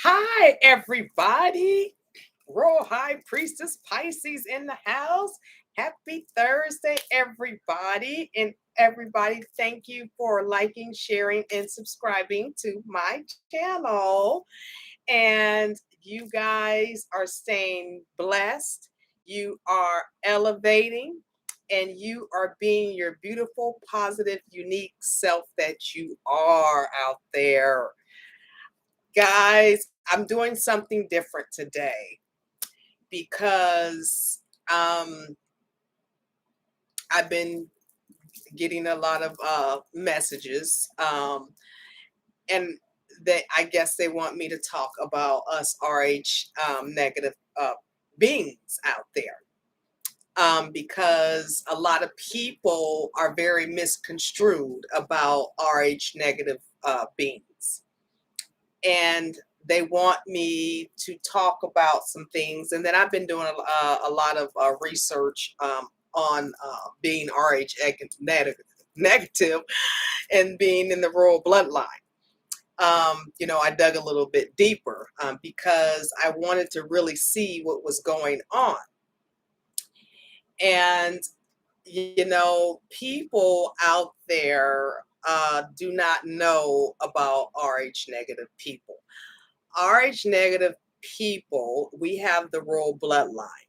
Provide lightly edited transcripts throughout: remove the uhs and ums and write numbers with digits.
Hi, everybody. Royal High Priestess Pisces in the house. Happy Thursday, everybody. And everybody, thank you for liking, sharing, and subscribing to my channel. And you guys are staying blessed. You are elevating. And you are being your beautiful, positive, unique self that you are out there. Guys, I'm doing something different today because I've been getting a lot of messages, and I guess they want me to talk about us RH negative beings out there, because a lot of people are very misconstrued about RH negative beings. And they want me to talk about some things. And then I've been doing a lot of research on being RH negative and being in the royal bloodline. I dug a little bit deeper because I wanted to really see what was going on. And, people out there do not know about RH negative people. RH negative people, we have the royal bloodline.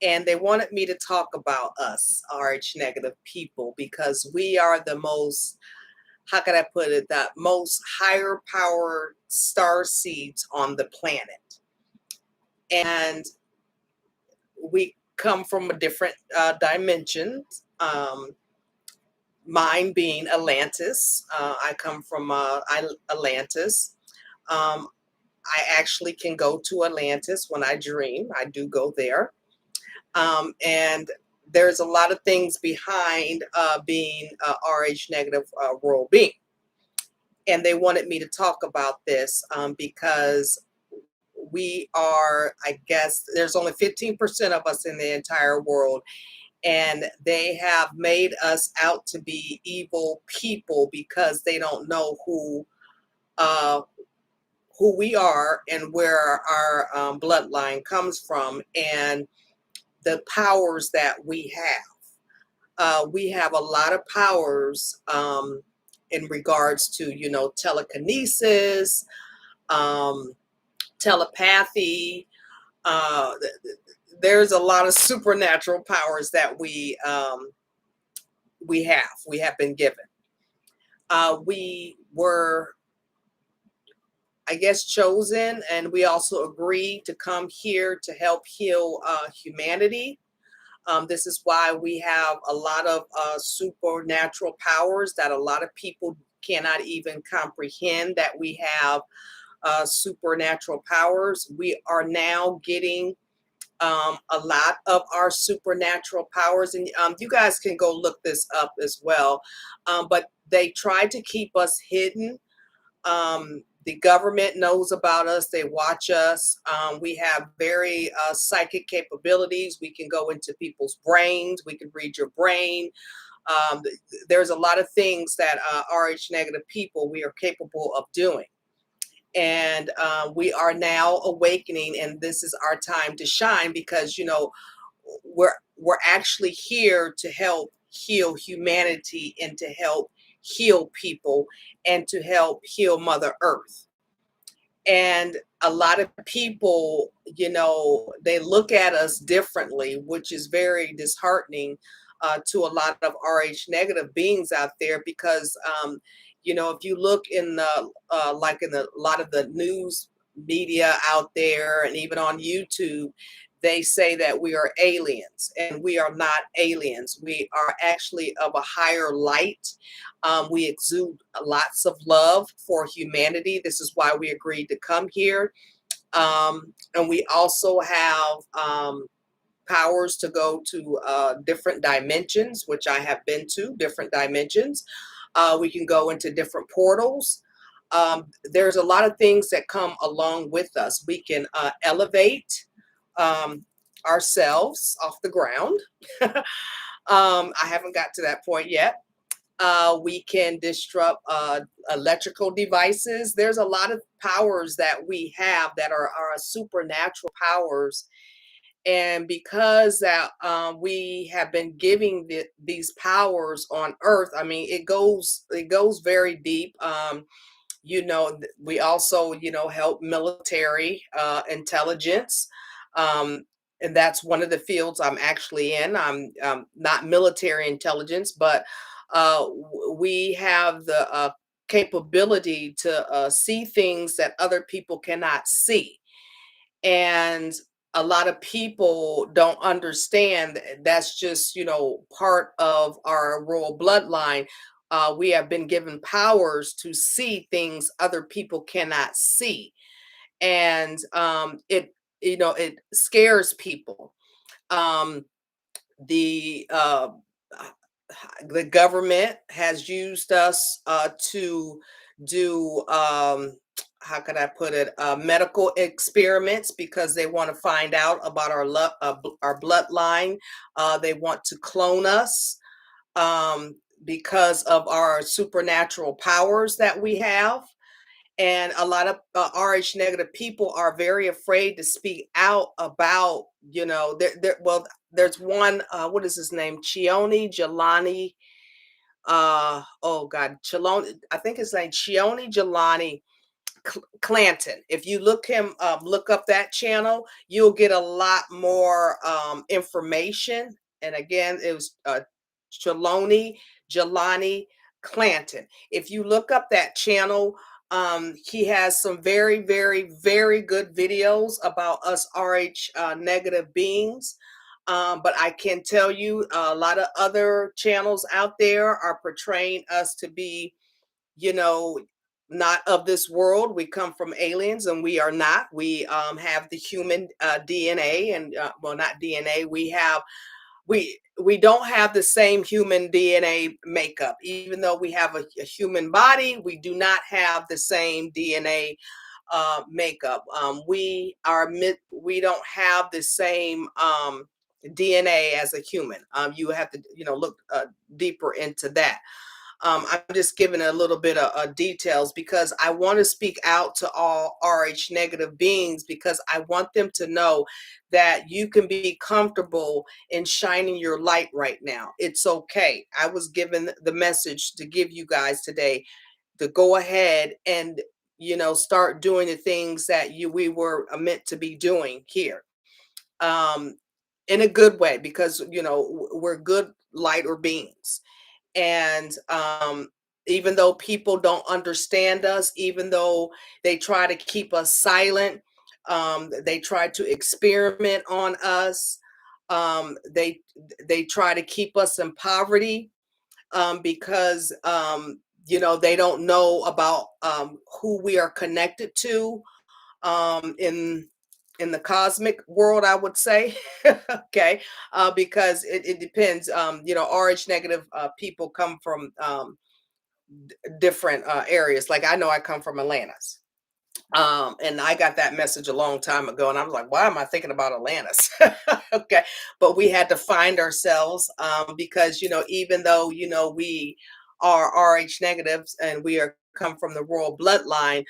And they wanted me to talk about us, RH negative people, because we are the most, how can I put it, the most higher power star seeds on the planet. And we come from a different dimension. Mine being Atlantis. I come from Atlantis. I actually can go to Atlantis when I dream. I do go there. And there's a lot of things behind being RH negative royal being. And they wanted me to talk about this because we are, I guess, there's only 15% of us in the entire world. And they have made us out to be evil people because they don't know who we are and where our bloodline comes from and the powers that we have. We have a lot of powers in regards to, telekinesis, telepathy. There's a lot of supernatural powers that we have been given. We were, I guess, chosen, and we also agreed to come here to help heal humanity. This is why we have a lot of supernatural powers that a lot of people cannot even comprehend that we have supernatural powers. We are now getting a lot of our supernatural powers, and you guys can go look this up as well. But they tried to keep us hidden. The government knows about us. They watch us. We have very psychic capabilities. We can go into people's brains. We can read your brain. There's a lot of things that RH negative people, we are capable of doing. And we are now awakening, and this is our time to shine because, we're actually here to help heal humanity and to help heal people and to help heal Mother Earth. And a lot of people, they look at us differently, which is very disheartening to a lot of RH negative beings out there because, if you look in the, like in a lot of the news media out there and even on YouTube, they say that we are aliens, and we are not aliens. We are actually of a higher light. We exude lots of love for humanity. This is why we agreed to come here. And we also have powers to go to different dimensions, which I have been to, different dimensions. We can go into different portals. There's a lot of things that come along with us. We can elevate ourselves off the ground. I haven't got to that point yet. We can disrupt electrical devices. There's a lot of powers that we have that are supernatural powers. And because that we have been giving these powers on earth, I mean, it goes very deep. We also, help military intelligence. Um, and that's one of the fields I'm actually in. I'm not military intelligence, but we have the capability to see things that other people cannot see. And a lot of people don't understand that's just, part of our royal bloodline. We have been given powers to see things other people cannot see. And it scares people. Um, the the government has used us to do how could I put it, medical experiments, because they want to find out about our bloodline. They want to clone us because of our supernatural powers that we have. And a lot of RH negative people are very afraid to speak out about, well, there's one, what is his name? Chioni Jelani. Oh God, Chiloni, I think his name Chioni Jelani Clanton. If you look up that channel, you'll get a lot more information. And again, it was Jelani Clanton. If you look up that channel, he has some very, very, very good videos about us RH negative beings. But I can tell you, a lot of other channels out there are portraying us to be, you know, not of this world. We come from aliens, and we are not. We have the human DNA, and well, not DNA. We don't have the same human DNA makeup. Even though we have a human body, we do not have the same DNA makeup. We don't have the same DNA as a human. You have to, look deeper into that. I'm just giving a little bit of details because I want to speak out to all RH negative beings, because I want them to know that you can be comfortable in shining your light right now. It's okay. I was given the message to give you guys today to go ahead and, start doing the things that we were meant to be doing here. Um, in a good way, because, we're good lighter beings. And even though people don't understand us, even though they try to keep us silent, they try to experiment on us, they try to keep us in poverty, because they don't know about who we are connected to in the cosmic world, I would say. Okay, because it depends. RH negative people come from different areas. Like, I know I come from Atlantis. And I got that message a long time ago, and I was like, why am I thinking about Atlantis? Okay, but we had to find ourselves, because even though we are RH negatives and we are come from the royal bloodline,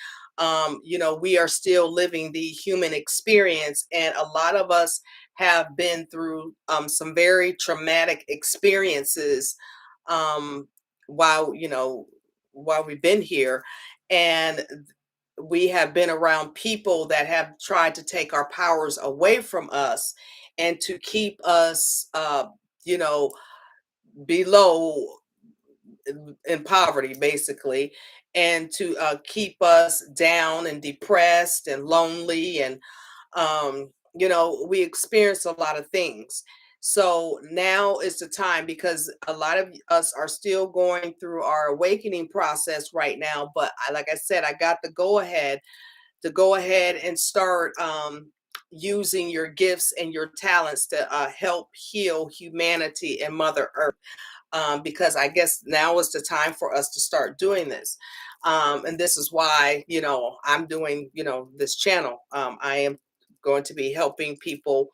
we are still living the human experience, and a lot of us have been through some very traumatic experiences um, while we've been here. And we have been around people that have tried to take our powers away from us and to keep us you know below in poverty, basically, and to keep us down and depressed and lonely. And we experience a lot of things. So now is the time, because a lot of us are still going through our awakening process right now. But like I said, I got the go ahead to go ahead and start using your gifts and your talents to help heal humanity and Mother Earth, because I guess now is the time for us to start doing this. And this is why, I'm doing, this channel. I am going to be helping people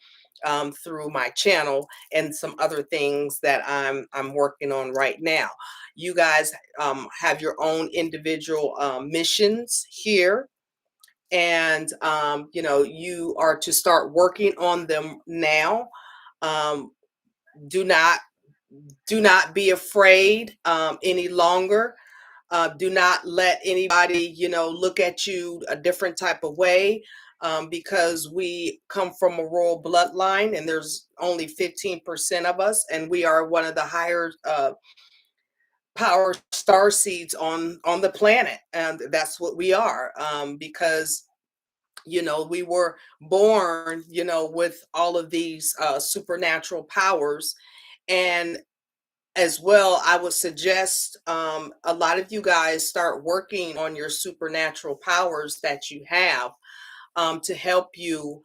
through my channel and some other things that I'm working on right now. You guys have your own individual missions here, and you know, you are to start working on them now. Um, do not be afraid any longer. Do not let anybody, you know, look at you a different type of way, because we come from a royal bloodline and there's only 15% of us, and we are one of the higher power star seeds on the planet, and that's what we are, because you know, we were born, you know, with all of these supernatural powers. And as well, I would suggest a lot of you guys start working on your supernatural powers that you have, to help you,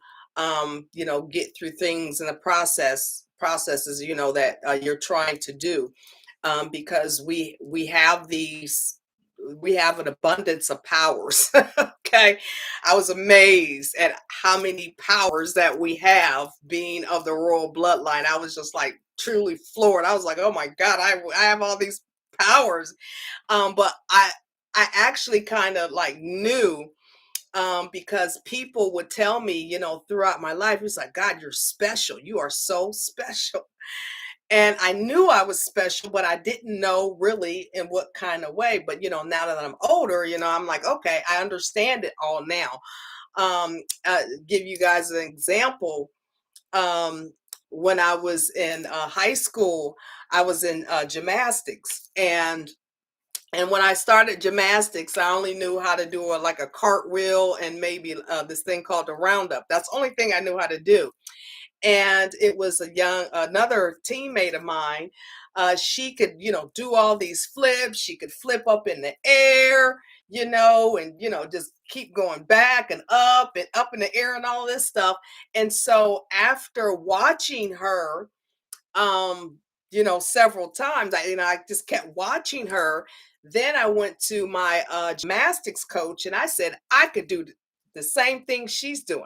you know, get through things in the processes, you know, that you're trying to do, because we have these. We have an abundance of powers. Okay. I was amazed at how many powers that we have being of the royal bloodline. I was just like truly floored. I was like, oh my God, I have all these powers. But I actually kind of like knew, because people would tell me, you know, throughout my life, it's like, God, you're special. You are so special. And I knew I was special, but I didn't know really in what kind of way. But, you know, now that I'm older, you know, I'm like, okay, I understand it all now. Give you guys an example. Um, when I was in high school, I was in gymnastics, and when I started gymnastics, I only knew how to do like a cartwheel and maybe this thing called the roundup. That's the only thing I knew how to do. And it was another teammate of mine. She could, you know, do all these flips. She could flip up in the air, you know, and, you know, just keep going back and up in the air and all this stuff. And so after watching her, um, you know, several times, I just kept watching her. Then I went to my gymnastics coach and I said, I could do the same thing she's doing.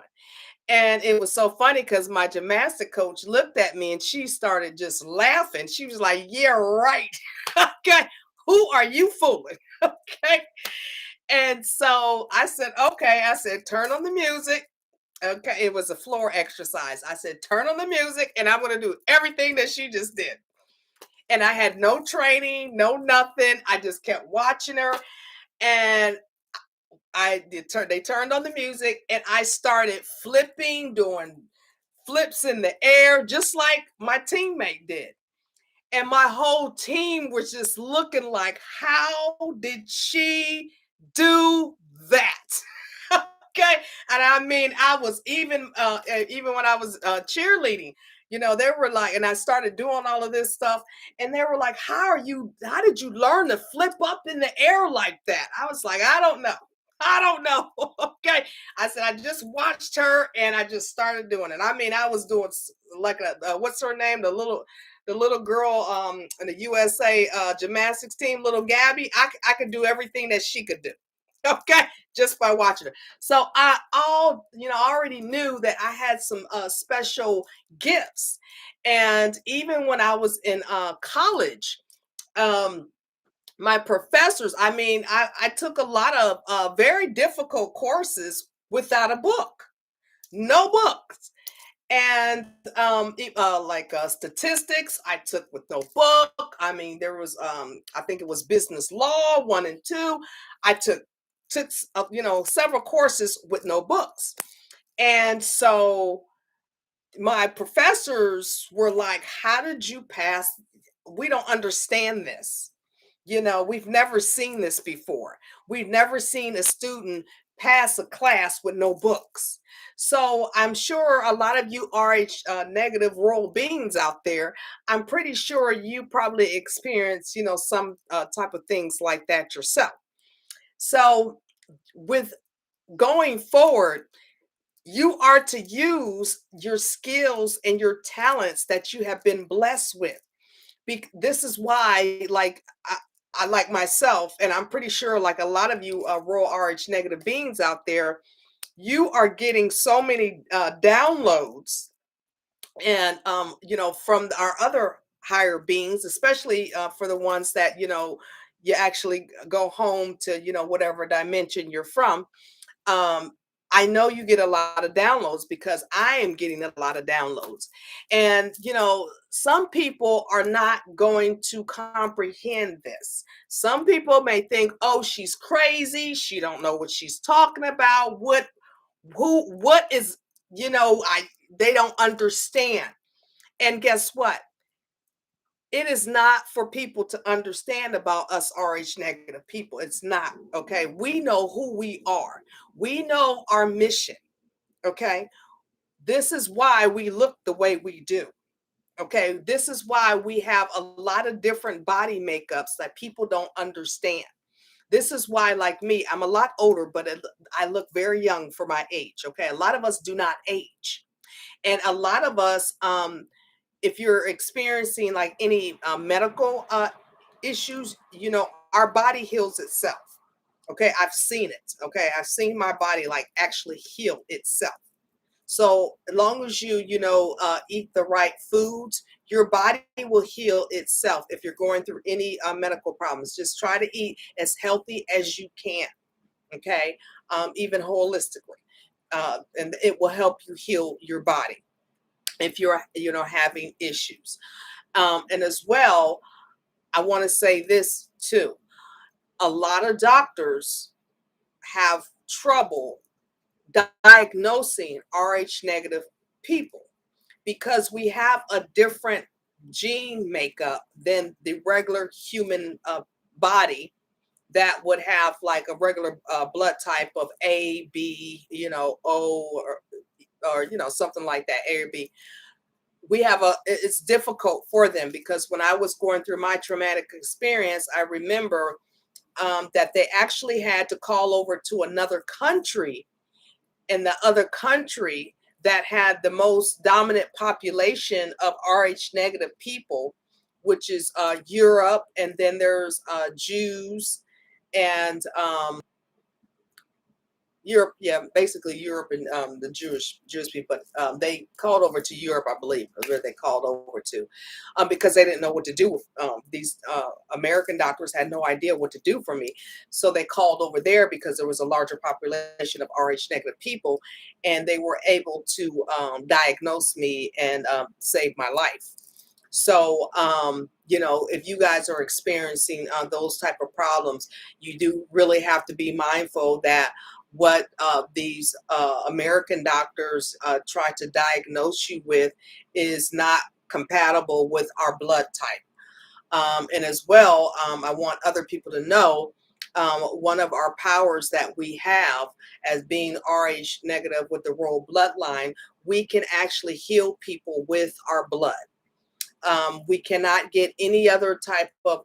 And it was so funny because my gymnastic coach looked at me and she started just laughing. She was like, yeah, right. Okay. Who are you fooling? Okay. And so I said, okay. I said, turn on the music. Okay. It was a floor exercise. I said, turn on the music and I'm going to do everything that she just did. And I had no training, no nothing. I just kept watching her. And they turned on the music and I started flipping, doing flips in the air, just like my teammate did. And my whole team was just looking like, how did she do that? Okay. And I mean, I was even when I was cheerleading, you know, they were like, and I started doing all of this stuff, and they were like, how did you learn to flip up in the air like that? I was like, I don't know. I don't know. Okay. I said, I just watched her and I just started doing it. I mean, I was doing like what's her name? The little girl in the USA gymnastics team, little Gabby. I could do everything that she could do. Okay. Just by watching her. So already knew that I had some special gifts. And even when I was in college, um, my professors, I mean, I took a lot of very difficult courses without a book, no books. And like statistics, I took with no book. I mean, there was I think it was business law 1 and 2. I took several courses with no books. And so my professors were like, how did you pass? We don't understand this. You know, we've never seen this before. We've never seen a student pass a class with no books. So I'm sure a lot of you RH negative royal beings out there, I'm pretty sure you probably experience, you know, some type of things like that yourself. So with going forward, you are to use your skills and your talents that you have been blessed with. This is why, like, I like myself, and I'm pretty sure, like a lot of you royal RH negative beings out there, you are getting so many downloads And you know, from our other higher beings, especially for the ones that, you know, you actually go home to, you know, whatever dimension you're from. um, I know you get a lot of downloads because I am getting a lot of downloads. And, you know, some people are not going to comprehend this. Some people may think, oh, she's crazy. She don't know what she's talking about. What is, you know, they don't understand. And guess what? It is not for people to understand about us RH negative people. It's not. Okay. We know who we are, we know our mission. Okay. This is why we look the way we do. Okay. This is why we have a lot of different body makeups that people don't understand. This is why, like me, I'm a lot older, but I look very young for my age. Okay. A lot of us do not age. And a lot of us, if you're experiencing like any medical issues, you know, our body heals itself. Okay, I've seen it. Okay, I've seen my body like actually heal itself. So as long as you know, eat the right foods, your body will heal itself. If you're going through any medical problems, just try to eat as healthy as you can. Okay, even holistically, and it will help you heal your body if you're, you know, having issues. And as well, I want to say this too. A lot of doctors have trouble diagnosing RH negative people because we have a different gene makeup than the regular human body that would have like a regular blood type of A, B, you know, O, or you know, something like that, A or B. We have it's difficult for them because when I was going through my traumatic experience, I remember that they actually had to call over to another country, and the other country that had the most dominant population of RH negative people, which is Europe, and then there's Jews and Europe, yeah, basically Europe and the Jewish people. They called over to Europe, I believe, is where they called over to, because they didn't know what to do with these American doctors had no idea what to do for me, so they called over there because there was a larger population of RH negative people, and they were able to diagnose me and save my life. So, you know, if you guys are experiencing those type of problems, you do really have to be mindful that what these American doctors try to diagnose you with is not compatible with our blood type. And as well, I want other people to know one of our powers that we have as being RH negative with the royal bloodline, we can actually heal people with our blood. We cannot get any other type of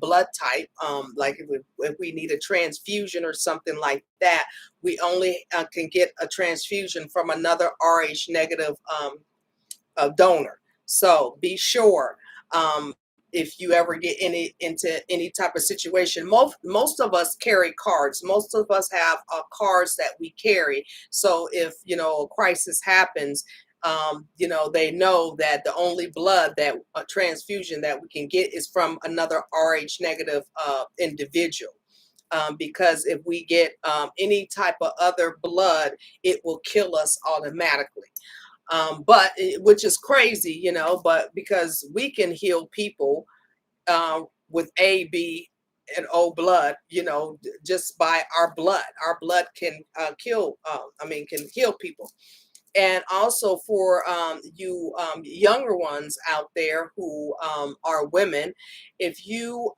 blood type. Like if we need a transfusion or something like that, we only can get a transfusion from another RH negative donor. So be sure, if you ever get into any type of situation, most of us carry cards. Most of us have cards that we carry. So if, you know, a crisis happens, you know, they know that the only blood that a transfusion that we can get is from another RH negative individual. Because if we get any type of other blood, it will kill us automatically. But which is crazy, you know, but because we can heal people with A, B, and O blood, you know, just by our blood can kill, can heal people. And also for you younger ones out there who are women, if you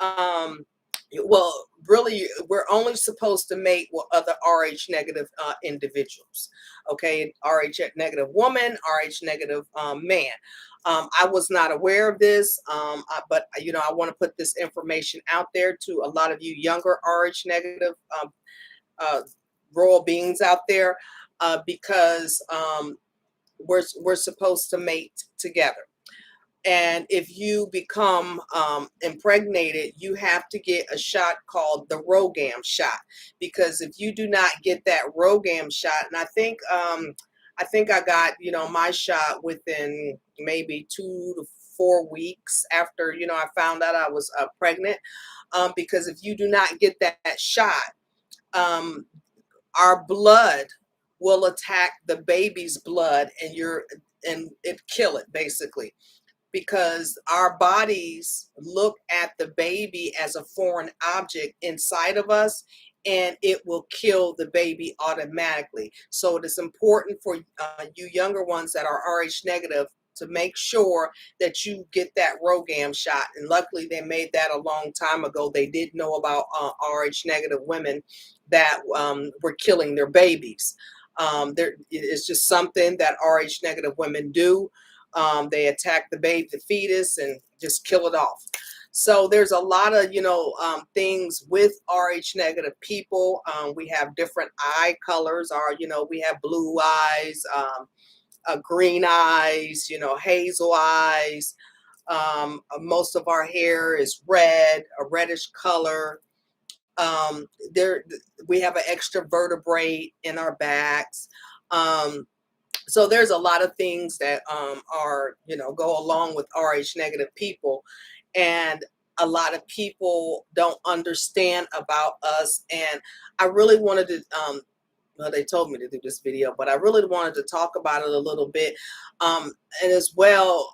well, really, we're only supposed to mate with other RH negative individuals. Okay, RH negative woman, RH negative man. I was not aware of this, but you know, I want to put this information out there to a lot of you younger RH negative uh, royal beings out there, because we're supposed to mate together. And if you become impregnated, you have to get a shot called the ROGAM shot. Because if you do not get that ROGAM shot, and I think I think I got, my shot within maybe 2 to 4 weeks after, I found out I was pregnant. Because if you do not get that shot, um, our blood will attack the baby's blood, and it kill it basically, because our bodies look at the baby as a foreign object inside of us, and it will kill the baby automatically. So it is important for you younger ones that are RH negative to make sure that you get that ROGAM shot. And luckily they made that a long time ago. They did know about RH negative women that were killing their babies. It's just something that RH negative women do. They attack the babe, the fetus, and just kill it off. So there's a lot of, things with RH negative people. We have different eye colors. We have blue eyes, green eyes, hazel eyes. Most of our hair is red, a reddish color. There, we have an extra vertebrae in our backs. So there's a lot of things that are, go along with RH negative people. And a lot of people don't understand about us. And I really wanted to, well, they told me to do this video, but I really wanted to talk about it a little bit. And as well,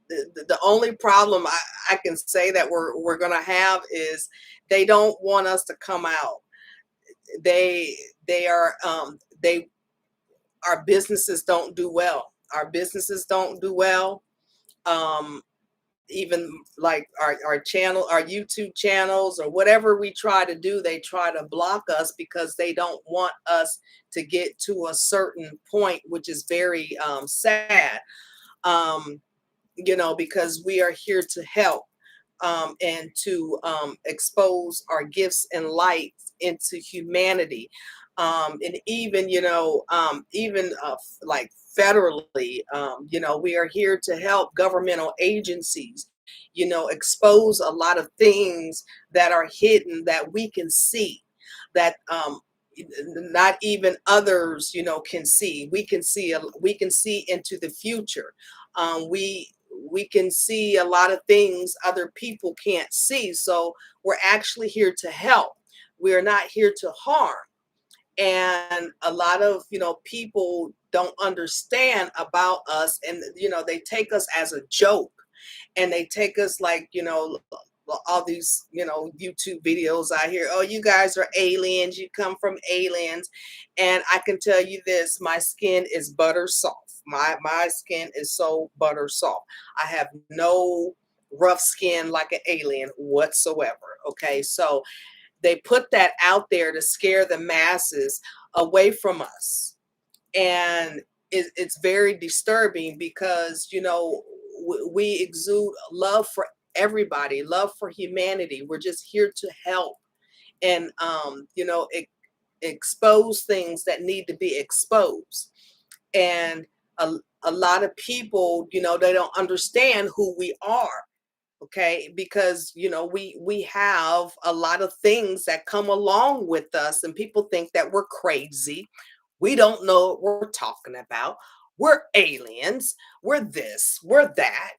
the only problem I can say that we're going to have is they don't want us to come out. They are, they our businesses don't do well. Our businesses don't do well. Um, Even like our channel, our YouTube channels, or whatever we try to do, they try to block us because they don't want us to get to a certain point, which is very sad. Um, because we are here to help, and to expose our gifts and lights into humanity. And even, like federally, we are here to help governmental agencies, expose a lot of things that are hidden that we can see, that not even others, can see. We can see into the future. We can see a lot of things other people can't see. So we're actually here to help. We are not here to harm. And a lot of, people don't understand about us, and they take us as a joke, and they take us like, all these, YouTube videos I hear, oh, you guys are aliens, you come from aliens. And I can tell you this, my skin is butter soft. My skin is so butter soft. I have no rough skin like an alien whatsoever. Okay, so they put that out there to scare the masses away from us. And it's very disturbing because, we exude love for everybody, love for humanity. We're just here to help, and expose things that need to be exposed. And a lot of people, they don't understand who we are. Okay, because we have a lot of things that come along with us, and people think that we're crazy. We don't know what we're talking about. We're aliens. We're this, we're that,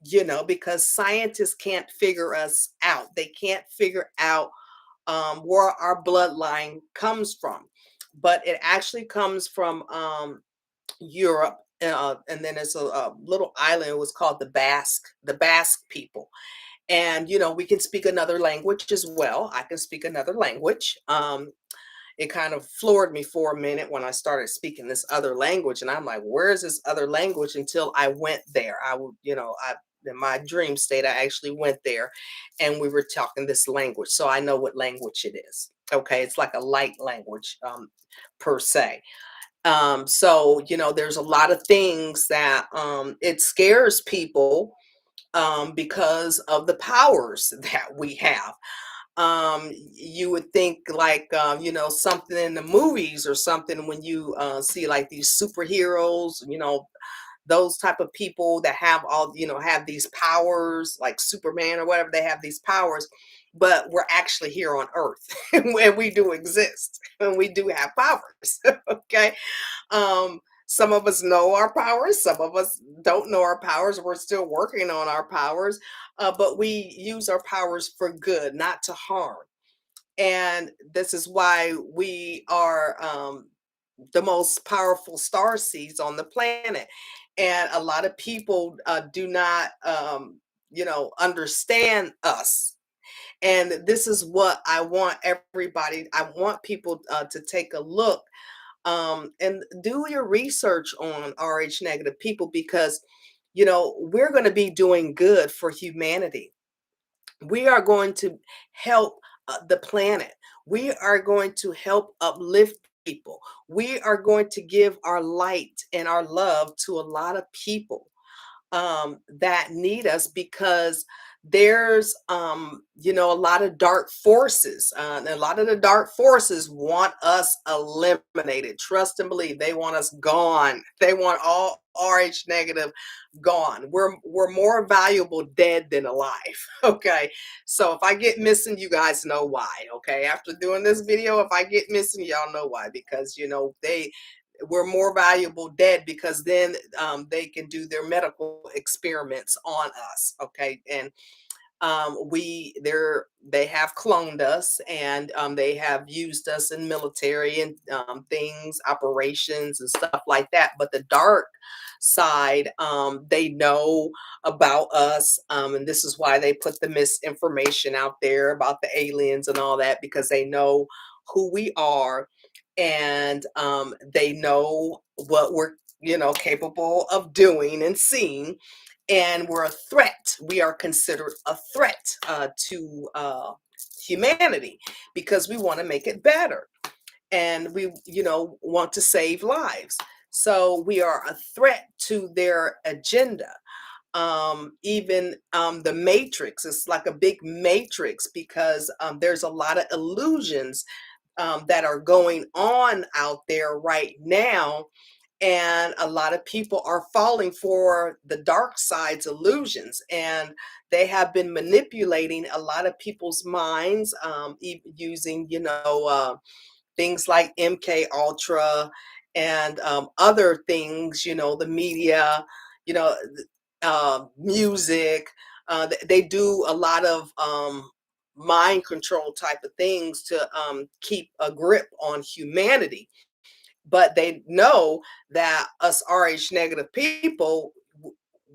because scientists can't figure us out. They can't figure out where our bloodline comes from. But it actually comes from Europe. And then it's a little island. It was called the Basque people. And we can speak another language as well. I can speak another language. It kind of floored me for a minute when I started speaking this other language, and I'm like, where is this other language? Until I went there. I would, I in my dream state, I actually went there, and we were talking this language, so I know what language it is. Okay, it's like a light language, per se. So there's a lot of things that it scares people, because of the powers that we have. You would think like, something in the movies or something, when you see like these superheroes, those type of people that have all, have these powers like Superman or whatever, they have these powers. But we're actually here on earth, and we do exist, and we do have powers. Okay. um Some of us know our powers, some of us don't know our powers. We're still working on our powers, but we use our powers for good, not to harm. And this is why we are the most powerful star seeds on the planet. And a lot of people do not, understand us. And this is what I want everybody, I want people to take a look and do your research on RH negative people, because, we're going to be doing good for humanity. We are going to help the planet. We are going to help uplift people. We are going to give our light and our love to a lot of people that need us, because there's a lot of dark forces, and a lot of the dark forces want us eliminated. Trust and believe, they want us gone. They want all RH negative gone. We're more valuable dead than alive. Okay, so if I get missing, you guys know why. Okay, after doing this video, if I get missing, y'all know why, because we're more valuable dead, because then they can do their medical experiments on us. Okay, and they have cloned us, and they have used us in military and things, operations and stuff like that. But the dark side, they know about us, and this is why they put the misinformation out there about the aliens and all that, because they know who we are, and they know what we're capable of doing and seeing, and we're a threat. We are considered a threat to humanity, because we want to make it better, and we want to save lives. So we are a threat to their agenda. Even the matrix is like a big matrix, because there's a lot of illusions that are going on out there right now, and a lot of people are falling for the dark side's illusions, and they have been manipulating a lot of people's minds, using things like MK Ultra and other things, the media, music. They do a lot of mind control type of things to keep a grip on humanity. But they know that us RH negative people,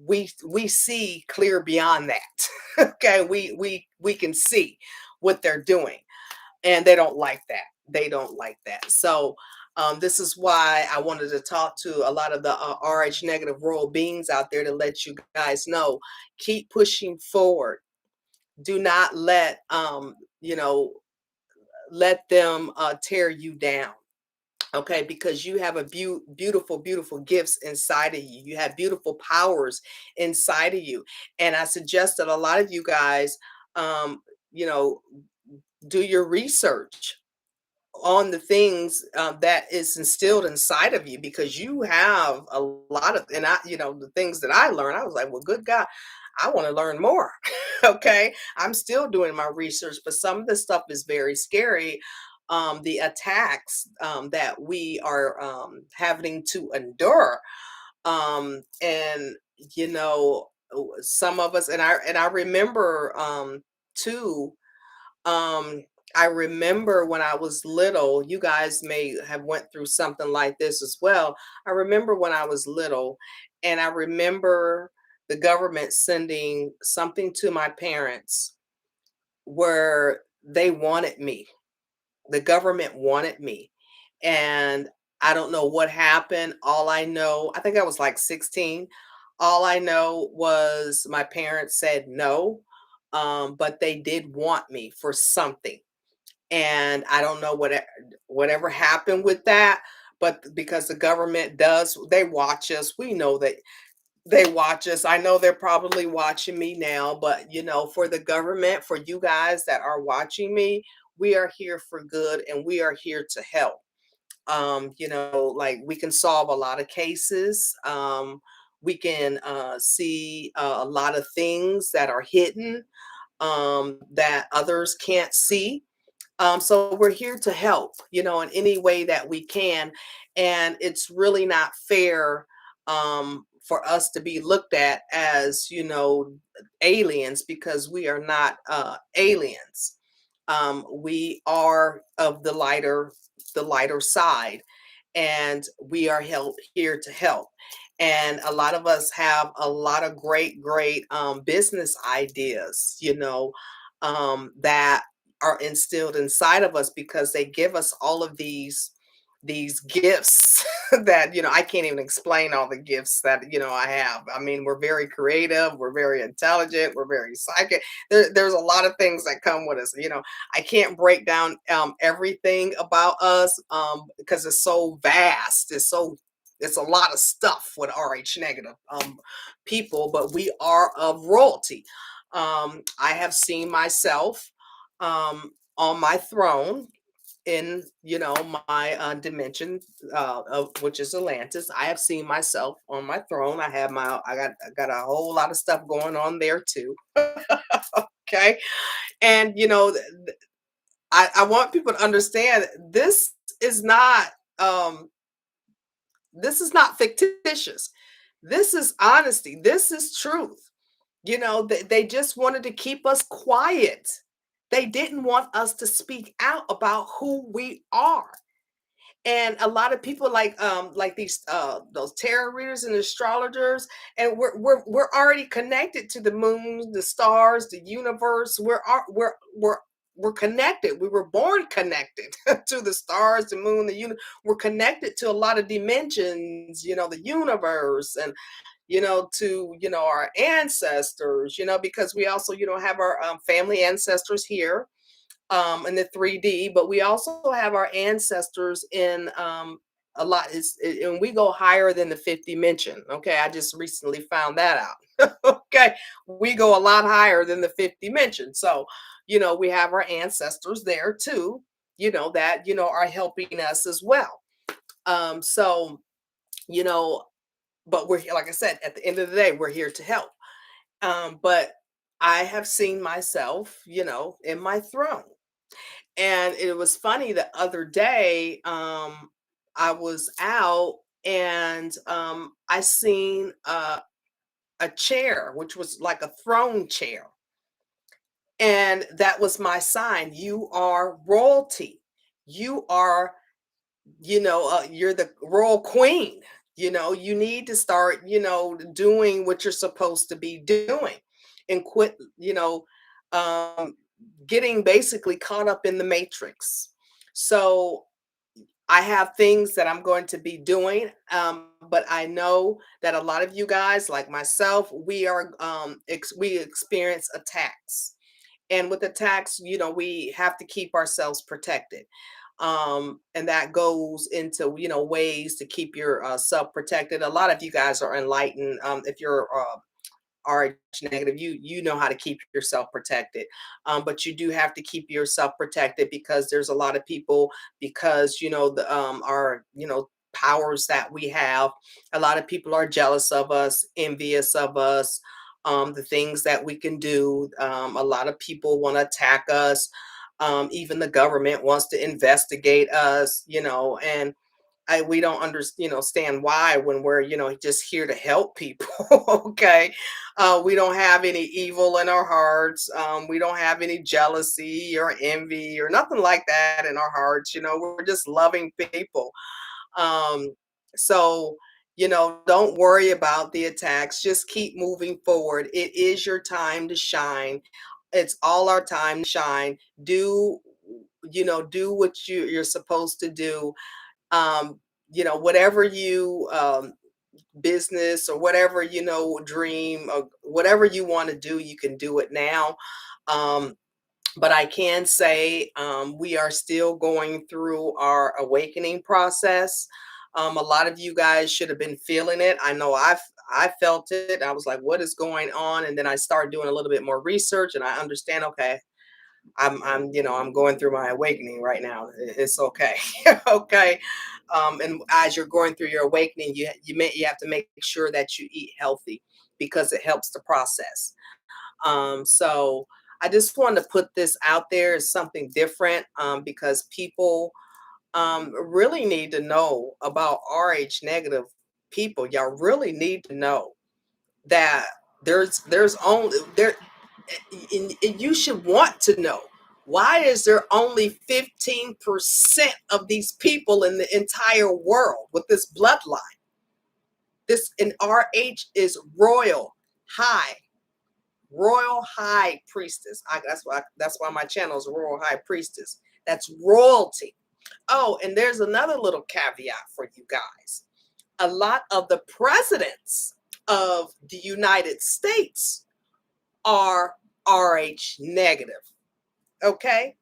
we see clear beyond that. Okay, we can see what they're doing, and they don't like that. They don't like that. So this is why I wanted to talk to a lot of the RH negative royal beings out there, to let you guys know, keep pushing forward. Do not let them tear you down. Okay, because you have a beautiful gifts inside of you. You have beautiful powers inside of you. And I suggest that a lot of you guys, um, you know, do your research on the things that is instilled inside of you, because you have a lot of, and the things that I learned, I was like, well, good God, I want to learn more. Okay, I'm still doing my research, but some of the stuff is very scary. The attacks that we are having to endure, and some of us, and I remember too. Um, I remember when I was little, you guys may have went through something like this as well. I remember when I was little, and I remember the government sending something to my parents where they wanted me. The government wanted me. And I don't know what happened. All I know, I think I was like 16. All I know was my parents said no, but they did want me for something, and I don't know whatever happened with that. But because the government does, they watch us. We know that they watch us. I know they're probably watching me now, but for the government, for you guys that are watching me, we are here for good, and we are here to help. Like, we can solve a lot of cases. We can see a lot of things that are hidden, that others can't see. So we're here to help, in any way that we can. And it's really not fair for us to be looked at as, aliens, because we are not aliens. We are of the lighter side, and we are here to help. And a lot of us have a lot of great business ideas, that are instilled inside of us, because they give us all of these gifts that, I can't even explain all the gifts that, I have. I mean, we're very creative, we're very intelligent, we're very psychic. There's a lot of things that come with us. I can't break down everything about us, because it's so vast. It's a lot of stuff with RH negative people, but we are of royalty. I have seen myself on my throne in, my dimension, of which is Atlantis. I have seen myself on my throne. I got a whole lot of stuff going on there too. Okay. And I want people to understand, is not um this is not fictitious. This is honesty. This is truth. They just wanted to keep us quiet. They didn't want us to speak out about who we are. And a lot of people like these those tarot readers and astrologers, and we're already connected to the moon, the stars, the universe. We're connected. We were born connected to the stars, the moon, the universe. We're connected to a lot of dimensions, the universe, and to our ancestors, because we also have our family ancestors here in the 3D, but we also have our ancestors in and we go higher than the fifth dimension. Okay, I just recently found that out. Okay, we go a lot higher than the fifth dimension. So, we have our ancestors there too, that are helping us as well. So, you know, but we're here, like I said, at the end of the day, we're here to help. But I have seen myself, in my throne. And it was funny, the other day, I was out, and I seen a chair, which was like a throne chair. And that was my sign. You are royalty. You are, you're the royal queen. You need to start, doing what you're supposed to be doing, and quit, um, getting basically caught up in the matrix. So I have things that I'm going to be doing, but I know that a lot of you guys, like myself, we experience attacks, and with attacks, we have to keep ourselves protected. And that goes into ways to keep your self protected. A lot of you guys are enlightened. If you're RH negative, you know how to keep yourself protected. But you do have to keep yourself protected, because there's a lot of people, because the our powers that we have, a lot of people are jealous of us, envious of us, the things that we can do. A lot of people want to attack us. Even the government wants to investigate us, and we don't understand why, when we're just here to help people. Okay, we don't have any evil in our hearts. We don't have any jealousy or envy or nothing like that in our hearts. We're just loving people. um so don't worry about the attacks. Just keep moving forward. It is your time to shine. It's all our time to shine. Do what you're supposed to do. Whatever you business, or whatever dream, or whatever you want to do, you can do it now. um but I can say, we are still going through our awakening process. A lot of you guys should have been feeling it. I know I felt it. I was like, what is going on? And then I started doing a little bit more research, and I understand, okay, I'm going through my awakening right now. It's okay. Okay. And as you're going through your awakening, you have to make sure that you eat healthy, because it helps the process. So I just wanted to put this out there as something different, because people really need to know about RH negative people. Y'all really need to know that there's only there, and you should want to know, why is there only 15% of these people in the entire world with this bloodline? This in RH is royal high priestess. That's why my channel is Royal High Priestess. That's royalty. Oh, and there's another little caveat for you guys. A lot of the presidents of the United States are RH negative. Okay?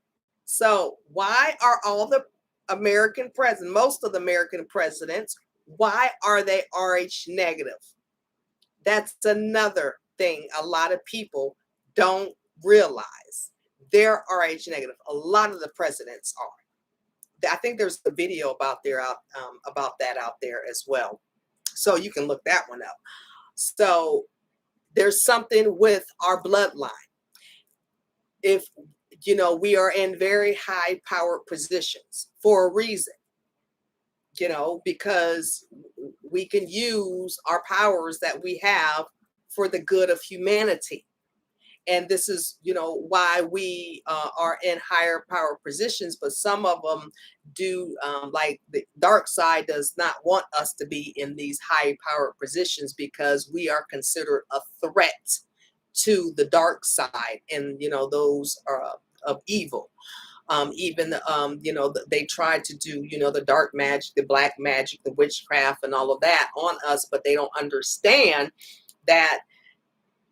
So why are all the American presidents, most of the American presidents, why are they RH negative? That's another thing a lot of people don't realize. They're RH negative. A lot of the presidents are. I think there's a video about that out there as well. So you can look that one up. So there's something with our bloodline. If we are in very high powered positions for a reason, because we can use our powers that we have for the good of humanity. And this is, why we are in higher power positions, but some of them do, like the dark side does not want us to be in these high power positions because we are considered a threat to the dark side, and, those are of evil. Even, they try to do, the dark magic, the black magic, the witchcraft and all of that on us, but they don't understand that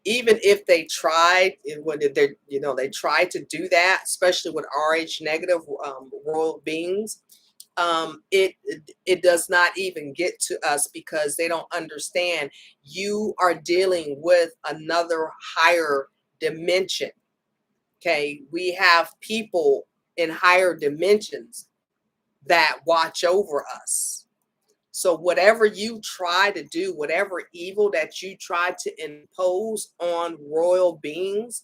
even if they tried, when they tried to do that, especially with RH negative royal beings, it does not even get to us because they don't understand you are dealing with another higher dimension. Okay, we have people in higher dimensions that watch over us. So whatever you try to do, whatever evil that you try to impose on royal beings,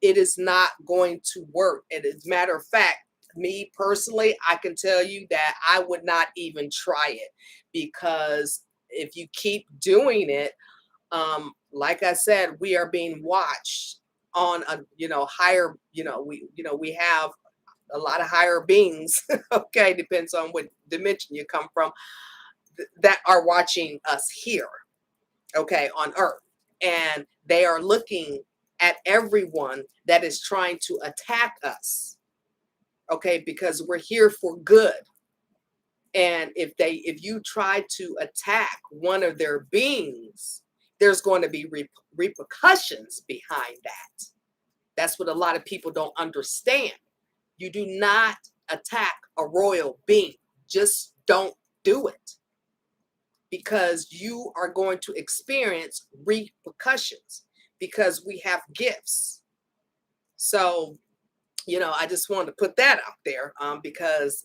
it is not going to work. And as a matter of fact, me personally, I can tell you that I would not even try it, because if you keep doing it, like I said, we are being watched on a higher, we have a lot of higher beings. Okay, depends on what dimension you come from, that are watching us here, okay, on earth. And they are looking at everyone that is trying to attack us, okay, because we're here for good. And if you try to attack one of their beings, there's going to be repercussions behind that. That's what a lot of people don't understand. You do not attack a royal being. Just don't do it, because you are going to experience repercussions, because we have gifts. So, I just wanted to put that out there, because,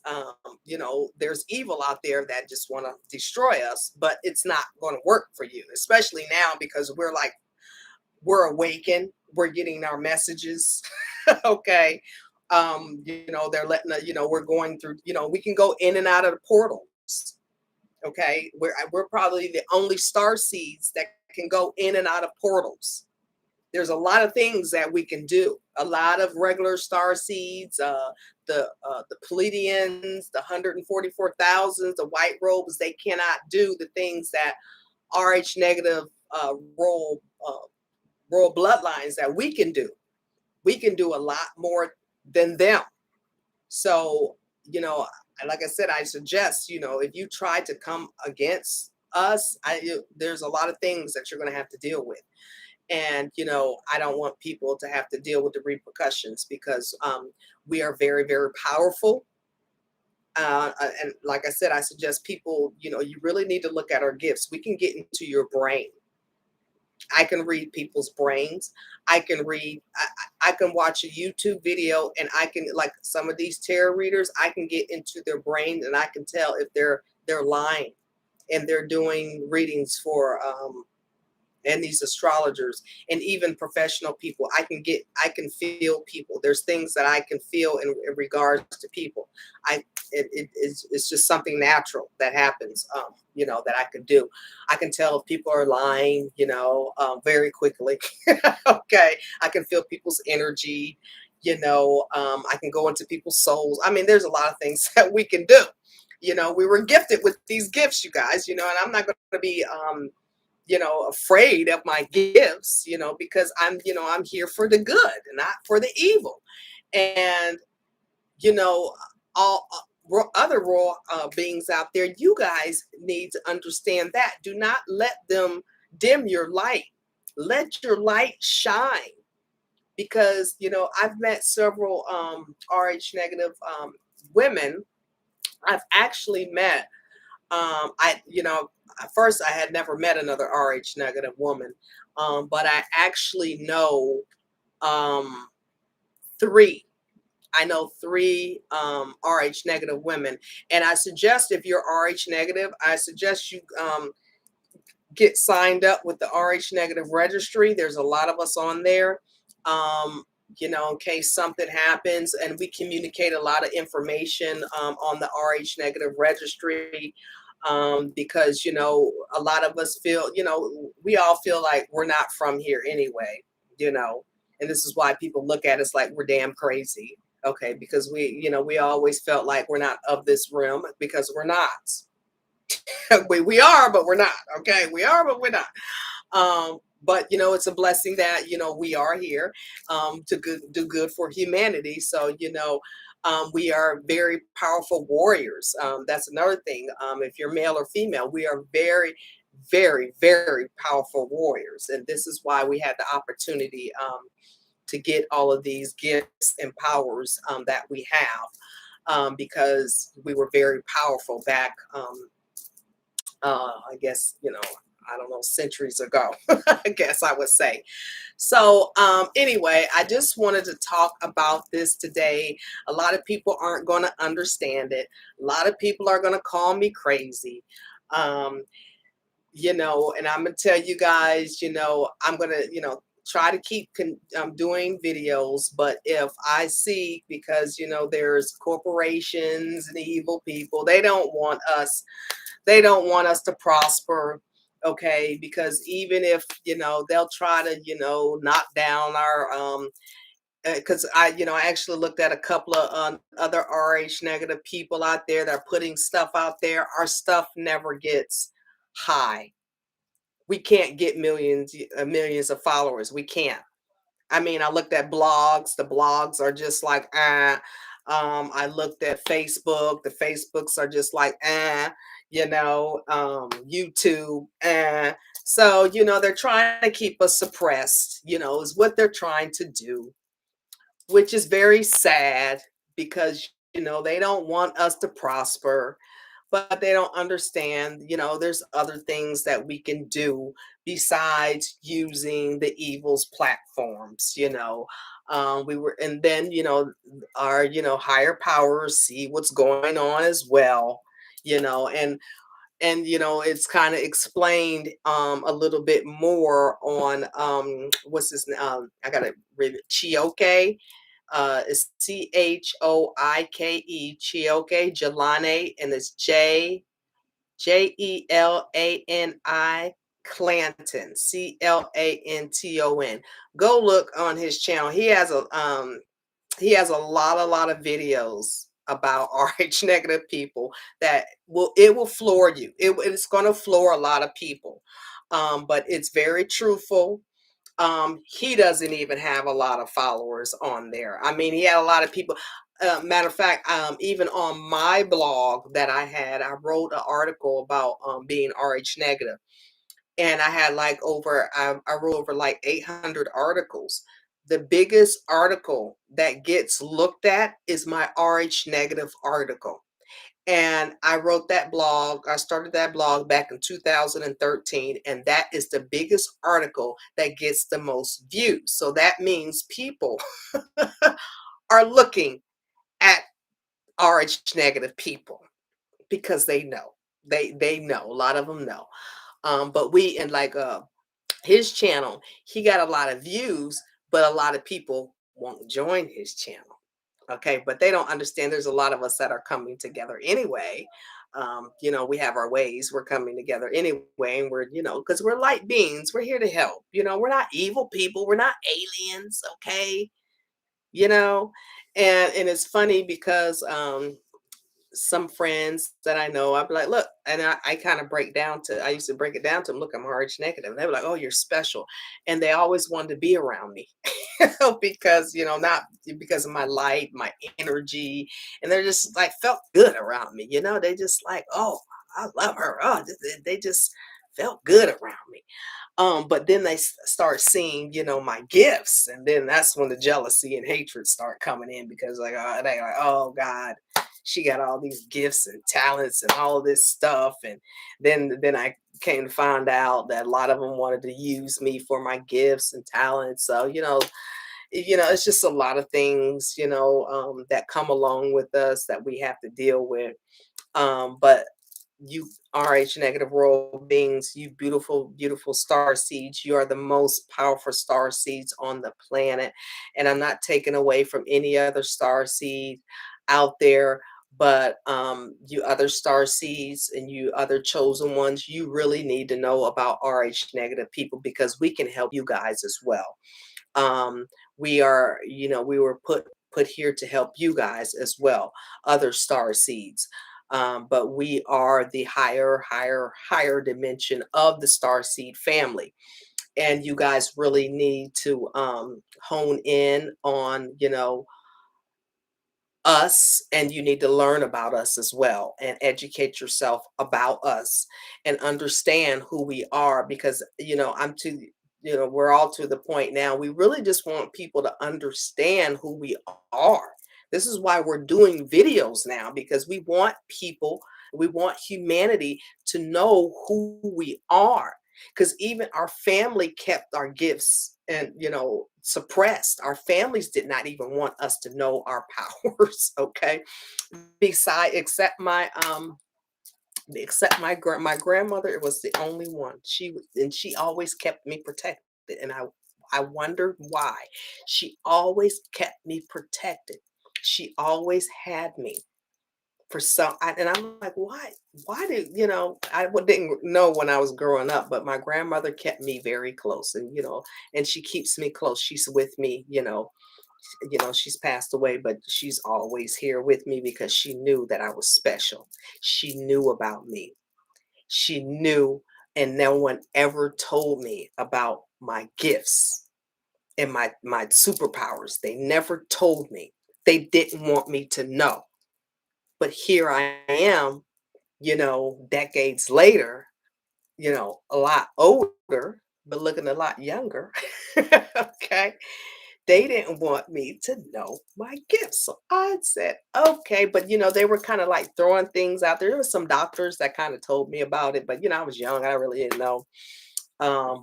there's evil out there that just want to destroy us, but it's not going to work for you, especially now, because we're awakened, we're getting our messages. Okay. They're letting us, we're going through, we can go in and out of the portals. Okay, we're probably the only starseeds that can go in and out of portals. There's a lot of things that we can do. A lot of regular starseeds, the Pleiadians, the 144,000, the white robes, they cannot do the things that RH negative royal bloodlines that we can do. We can do a lot more than them. So, like I said, I suggest, if you try to come against us, there's a lot of things that you're going to have to deal with. And, I don't want people to have to deal with the repercussions, because we are very, very powerful. And like I said, I suggest people, you really need to look at our gifts. We can get into your brain. I can read people's brains. I can watch a YouTube video, and I can, like some of these tarot readers, I can get into their brain, and I can tell if they're lying, and they're doing readings for and these astrologers and even professional people. I can feel people. There's things that I can feel in regards to people. It's just something natural that happens, that I can do. I can tell if people are lying, very quickly. Okay. I can feel people's energy, I can go into people's souls. I mean, there's a lot of things that we can do. We were gifted with these gifts, you guys, and I'm not going to be, afraid of my gifts, because I'm here for the good and not for the evil. And, you know, all other raw beings out there, you guys need to understand that. Do not let them dim your light. Let your light shine, because I've met several RH negative women. I've actually met at first I had never met another RH negative woman, but I actually know um, three. I know three RH negative women, and I suggest if you're RH negative, I suggest you get signed up with the RH negative registry. There's a lot of us on there. Um, in case something happens, and we communicate a lot of information on the RH negative registry, because a lot of us feel, we all feel like we're not from here anyway, and this is why people look at us like we're damn crazy. Okay, because we always felt like we're not of this realm, because we're not. we are, but we're not. Okay, we are, but we're not. But it's a blessing that we are here to do good for humanity. So we are very powerful warriors. That's another thing. If you're male or female, we are very, very, very powerful warriors, and this is why we had the opportunity to get all of these gifts and powers that we have, because we were very powerful back. I guess, I don't know, centuries ago, I guess I would say. So anyway, I just wanted to talk about this today. A lot of people aren't going to understand it. A lot of people are going to call me crazy. Um, and I'm going to tell you guys, I'm going to, try to keep doing videos, but if I see, because there's corporations and evil people, they don't want us to prosper. Okay, because even if they'll try to knock down our because I actually looked at a couple of other RH negative people out there that are putting stuff out there. Our stuff never gets high. We can't get millions of followers. We can't. I mean, I looked at blogs. The blogs are just like, I looked at Facebook. The Facebooks are just like, YouTube. So, they're trying to keep us suppressed, is what they're trying to do, which is very sad, because, they don't want us to prosper, but they don't understand, there's other things that we can do besides using the evil's platforms. And then, our, higher powers see what's going on as well, and it's kind of explained a little bit more on what's this, I gotta read it, Chioke. It's Choike, Jelani, and it's Jelani Clanton, Clanton. Go look on his channel. He has a lot of videos about RH negative people that will floor you. It's going to floor a lot of people, but it's very truthful. He doesn't even have a lot of followers on there. I mean, he had a lot of people. Matter of fact, even on my blog that I wrote an article about being RH negative, and I had like I wrote over like 800 articles. The biggest article that gets looked at is my RH negative article. And I wrote that blog. I started that blog back in 2013, and that is the biggest article that gets the most views. So that means people are looking at RH negative people, because they know. They know. A lot of them know. But we, and like His channel, he got a lot of views, but a lot of people won't join his channel. Okay, but they don't understand there's a lot of us that are coming together anyway. You know, we have our ways, we're coming together anyway, and we're, you know, because we're light beings, we're here to help. You know, we're not evil people, we're not aliens, okay? You know, and it's funny because some friends that I know, I'd be like, look, and I kind of break down to, I used to break it down to them, look, I'm RH negative. And they were like, oh, you're special. And they always wanted to be around me because, you know, not because of my light, my energy. And they're just like, felt good around me. You know, they just like, oh, I love her. Oh, they just felt good around me. But then they start seeing, you know, my gifts, and then that's when the jealousy and hatred start coming in because like they like, oh God, she got all these gifts and talents and all this stuff, and then I came to find out that a lot of them wanted to use me for my gifts and talents. So you know, it's just a lot of things, you know, that come along with us that we have to deal with. But you RH negative royal beings, you beautiful, beautiful star seeds. You are the most powerful star seeds on the planet. And I'm not taking away from any other star seed out there, but you other star seeds and you other chosen ones, you really need to know about RH negative people because we can help you guys as well. um we are, you know, we were put here to help you guys as well, other star seeds. But we are the higher dimension of the star seed family, and you guys really need to hone in on, you know, us, and you need to learn about us as well and educate yourself about us and understand who we are because, you know, I'm to, you know, we're all to the point now, we really just want people to understand who we are. This is why we're doing videos now, because we want people, we want humanity to know who we are, because even our family kept our gifts and, you know, suppressed. Our families did not even want us to know our powers. Okay, beside except my grandmother, it was the only one. She always kept me protected, and I wondered why. She always kept me protected. She always had me for some, and I'm like, why did, you know, didn't know when I was growing up, but my grandmother kept me very close, and, you know, and she keeps me close. She's with me, you know, she's passed away, but she's always here with me because she knew that I was special. She knew about me. She knew, and no one ever told me about my gifts and my superpowers. They never told me. They didn't want me to know. But here I am, you know, decades later, you know, a lot older, but looking a lot younger. Okay. They didn't want me to know my gifts. So I said, okay. But, you know, they were kind of like throwing things out there. There were some doctors that kind of told me about it, but, you know, I was young. I really didn't know.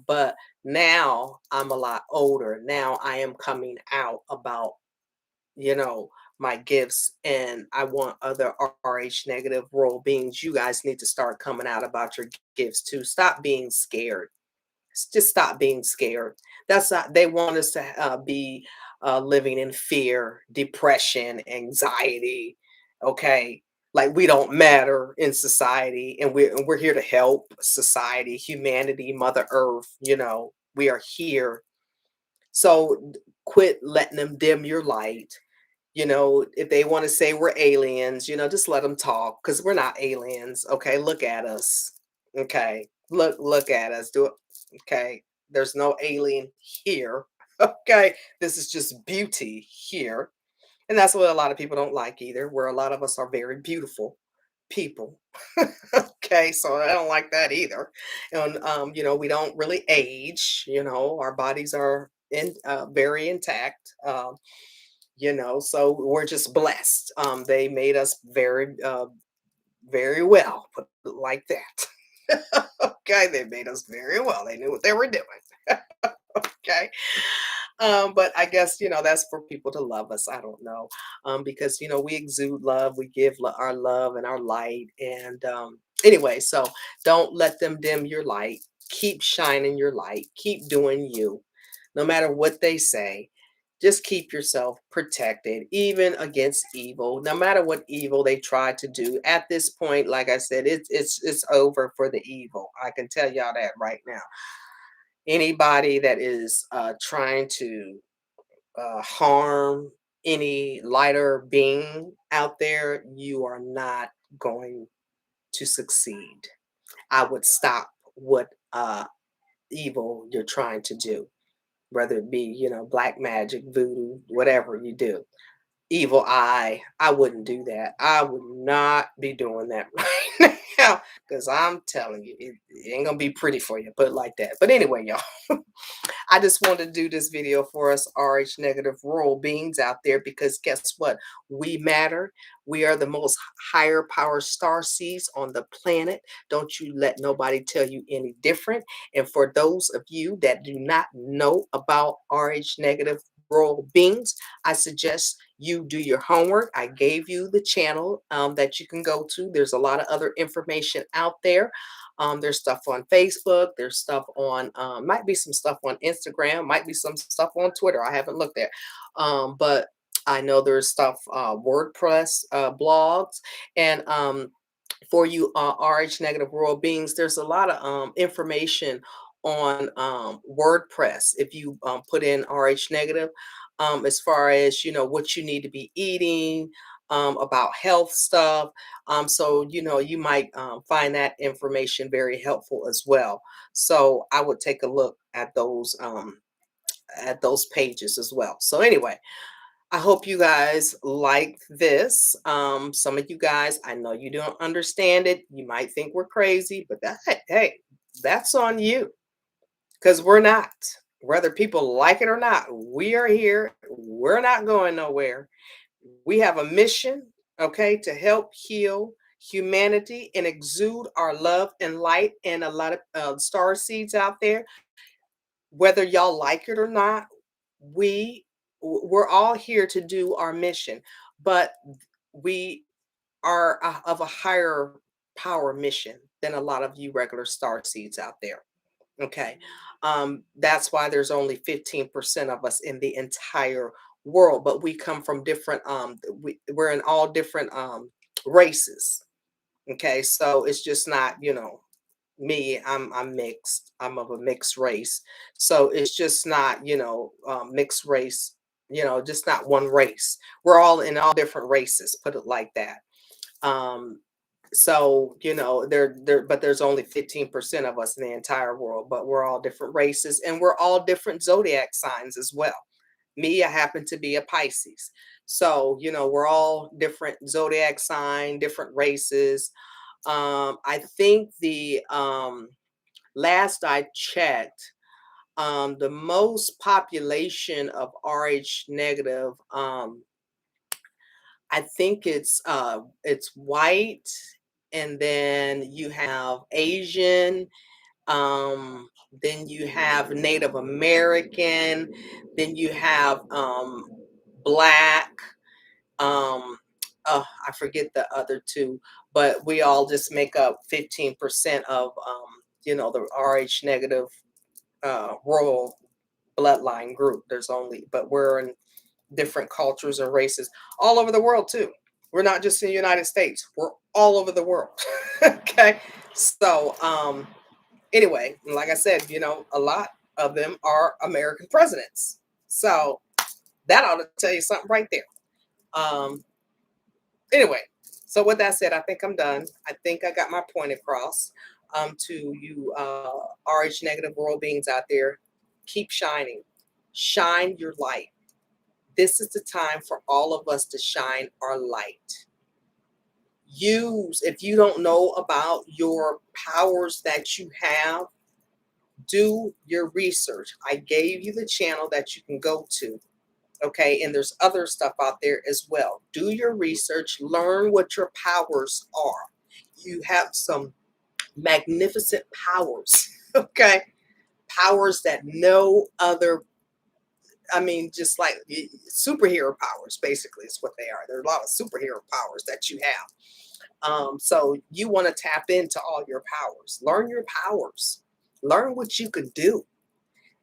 But now I'm a lot older. Now I am coming out about, you know, my gifts, and I want other RH negative role beings. You guys need to start coming out about your gifts too. Stop being scared. Just stop being scared. That's not, they want us to be living in fear, depression, anxiety. Okay. Like we don't matter in society, and we're here to help society, humanity, Mother Earth. You know, we are here. So quit letting them dim your light. You know, if they want to say we're aliens, you know, just let them talk, because we're not aliens. Okay, look at us. Okay, look at us. Do it. Okay, there's no alien here. Okay, this is just beauty here, and that's what a lot of people don't like either. Where a lot of us are very beautiful people. Okay, so I don't like that either. And you know, we don't really age. You know, our bodies are very intact. You know, so we're just blessed. They made us very very well, put it like that. Okay, they made us very well. They knew what they were doing. Okay. But I guess, you know, that's for people to love us. I don't know. Because, you know, we exude love, we give our love and our light. And anyway, so don't let them dim your light. Keep shining your light. Keep doing you. No matter what they say, just keep yourself protected, even against evil. No matter what evil they try to do, at this point, like I said, it's over for the evil. I can tell y'all that right now. Anybody that is trying to harm any lighter being out there, you are not going to succeed. I would stop what evil you're trying to do, whether it be, black magic, voodoo, whatever you do. Evil eye, I wouldn't do that. I would not be doing that right now because I'm telling you, it ain't gonna be pretty for you, put it like that. But anyway, y'all. I just wanted to do this video for us RH negative royal beings out there because guess what? We matter. We are the most higher power star seeds on the planet. Don't you let nobody tell you any different. And for those of you that do not know about RH negative royal beings, I suggest you do your homework. I gave you the channel that you can go to. There's a lot of other information out there. There's stuff on Facebook. There's stuff on, might be some stuff on Instagram, might be some stuff on Twitter. I haven't looked at, but I know there's stuff, WordPress, blogs, and for you RH negative royal beings, there's a lot of information on WordPress. If you put in RH negative, as far as what you need to be eating, about health stuff. So you might find that information very helpful as well. So I would take a look at those pages as well. So anyway, I hope you guys like this. Some of you guys, I know you don't understand it. You might think we're crazy, but hey, that's on you because we're not. Whether people like it or not, we are here. We're not going nowhere. We have a mission, okay, to help heal humanity and exude our love and light. And a lot of star seeds out there, whether y'all like it or not, we're all here to do our mission, but we are of a higher power mission than a lot of you regular star seeds out there. Okay. That's why there's only 15% of us in the entire world, but we come from different, we're in all different races. Okay. So it's just not, me, I'm mixed. I'm of a mixed race. So it's just not, mixed race, just not one race. We're all in all different races, put it like that. Um, so but there's only 15% of us in the entire world, but we're all different races and we're all different zodiac signs as well. Me, I happen to be a Pisces. So we're all different zodiac sign, different races. I think the last I checked, the most population of RH negative, I think it's white, and then you have Asian, then you have Native American, then you have black, I forget the other two, but we all just make up 15% of the RH negative royal bloodline group. But we're in different cultures and races all over the world too. We're not just in the United States, we're all over the world. Okay. So anyway, like I said, a lot of them are American presidents. So that ought to tell you something right there. Anyway, so with that said, I think I'm done. I think I got my point across. To you RH negative world beings out there, keep shining. Shine your light. This is the time for all of us to shine our light. If you don't know about your powers that you have, do your research. I gave you the channel that you can go to. Okay, and there's other stuff out there as well. Do your research, learn what your powers are. You have some magnificent powers. Okay, powers that no other, I mean, just like superhero powers, basically, is what they are. There are a lot of superhero powers that you have. So you want to tap into all your powers. Learn your powers. Learn what you can do.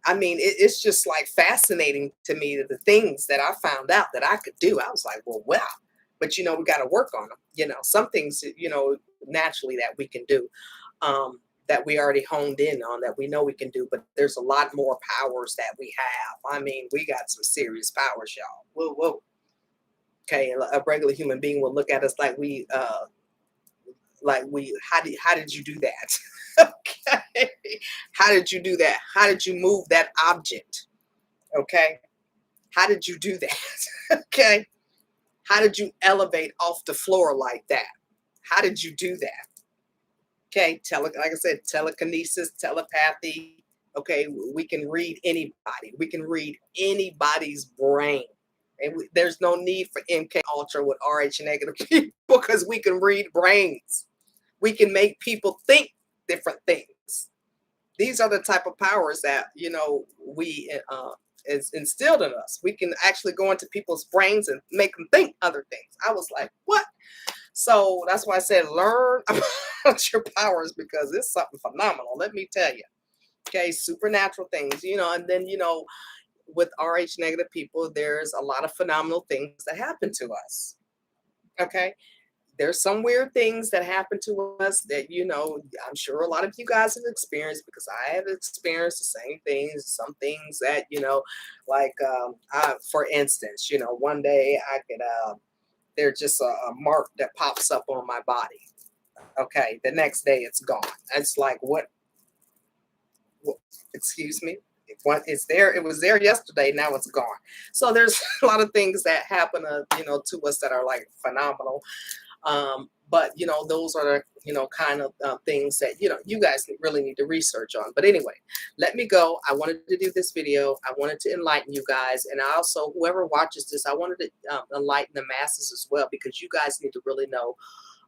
I mean, it's just like fascinating to me that the things that I found out that I could do. I was like, well, wow. But you know, we got to work on them. You know, some things, you know, naturally that we can do, that we already honed in on, that we know we can do. But there's a lot more powers that we have. I mean, we got some serious powers, y'all. Whoa, whoa. Okay, a regular human being will look at us like we. How did you do that? Okay, how did you do that? How did you move that object? Okay, how did you do that? Okay, how did you elevate off the floor like that? How did you do that? Okay, like I said, telekinesis, telepathy. Okay, we can read anybody. We can read anybody's brain. And there's no need for MK Ultra with RH negative people because we can read brains. We can make people think different things. These are the type of powers that, you know, we is instilled in us. We can actually go into people's brains and make them think other things. I was like, what? So that's why I said learn about your powers, because it's something phenomenal. Let me tell you. Okay, supernatural things, you know, and then, you know, with RH negative people, there's a lot of phenomenal things that happen to us. Okay. There's some weird things that happen to us that, you know, I'm sure a lot of you guys have experienced, because I have experienced the same things. Some things that, you know, like, for instance, you know, one day I could, there's just a mark that pops up on my body. Okay. The next day it's gone. It's like, what excuse me? It's there. It was there yesterday. Now it's gone. So there's a lot of things that happen, you know, to us that are like phenomenal. But you know, those are the, you know, kind of things that, you know, you guys really need to research on. But anyway, let me go. I wanted to do this video. I wanted to enlighten you guys, and I also, whoever watches this, I wanted to enlighten the masses as well, because you guys need to really know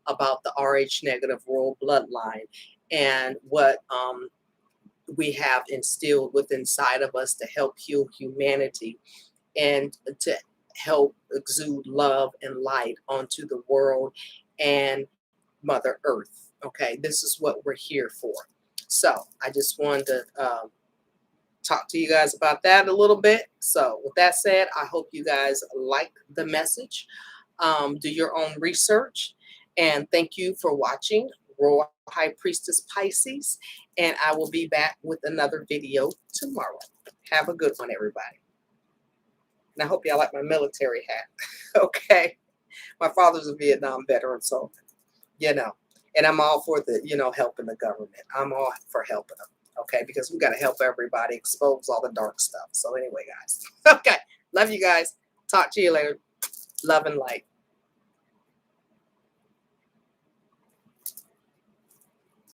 about the RH negative royal bloodline and what we have instilled within inside of us to help heal humanity and to help exude love and light onto the world and Mother Earth. Okay, this is what we're here for. So I just wanted to talk to you guys about that a little bit. So with that said, I hope you guys like the message. Do your own research, and thank you for watching Royal High Priestess Pisces, and I will be back with another video tomorrow. Have a good one, everybody. And I hope y'all like my military hat. Okay. My father's a Vietnam veteran, so, you know, and I'm all for the, you know, helping the government. I'm all for helping them. Okay. Because we got to help everybody expose all the dark stuff. So anyway, guys. Okay. Love you guys. Talk to you later. Love and light.